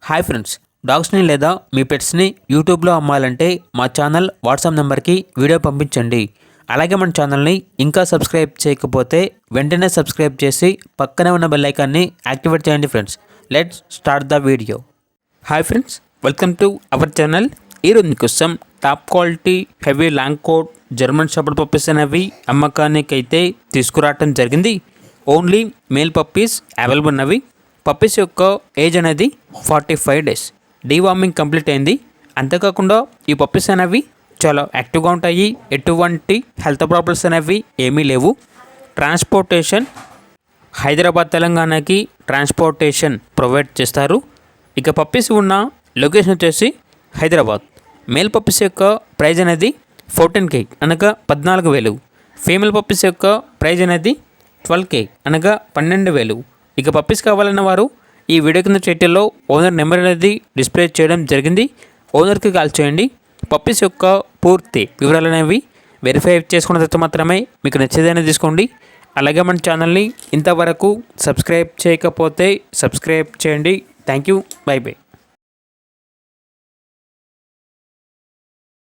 Hi friends, డాగ్స్ని లేదా మీ పెట్స్ని యూట్యూబ్లో అమ్మాలంటే మా ఛానల్ వాట్సాప్ నెంబర్కి వీడియో పంపించండి. అలాగే మన ఛానల్ని ఇంకా సబ్స్క్రైబ్ చేయకపోతే వెంటనే సబ్స్క్రైబ్ చేసి పక్కనే ఉన్న బెల్ ఐకాన్ని యాక్టివేట్ చేయండి friends. Let's start the video. Hi friends, welcome to our channel. ఈరోజు మీకోసం top quality heavy long coat German shepherd puppies అనేవి అమ్మకానికి అయితే తీసుకురావడం జరిగింది. ఓన్లీ మేల్ పప్పీస్ అవైలబుల్ ఉన్నవి. పప్పీస్ యొక్క ఏజ్ అనేది 45 డేస్. డీవార్మింగ్ కంప్లీట్ అయింది. అంతేకాకుండా ఈ పప్పీస్ అనేవి చాలా యాక్టివ్గా ఉంటాయి. ఎటువంటి హెల్త్ ప్రాబ్లమ్స్ అనేవి ఏమీ లేవు. ట్రాన్స్పోర్టేషన్ హైదరాబాద్ తెలంగాణకి ట్రాన్స్పోర్టేషన్ ప్రొవైడ్ చేస్తారు. ఇక పప్పీస్ ఉన్న లొకేషన్ వచ్చేసి హైదరాబాద్. మేల్ పప్పీస్ యొక్క ప్రైజ్ అనేది 14K అనగా 14,000. ఫీమేల్ పప్పీస్ యొక్క ప్రైజ్ అనేది 12K అనగా 12,000. ఇక పప్పీస్ కావాలన్న వారు ఈ వీడియో కింద టైటిల్లో ఓనర్ నెంబర్ అనేది డిస్ప్లే చేయడం జరిగింది. ఓనర్కి కాల్ చేయండి. పప్పీస్ యొక్క పూర్తి వివరాలు అనేవి వెరిఫై చేసుకున్న తర్వాత మాత్రమే మీకు నచ్చేదైనా తీసుకోండి. అలాగే మన ఛానల్ని ఇంతవరకు సబ్స్క్రైబ్ చేయకపోతే సబ్స్క్రైబ్ చేయండి. Thank you. By by.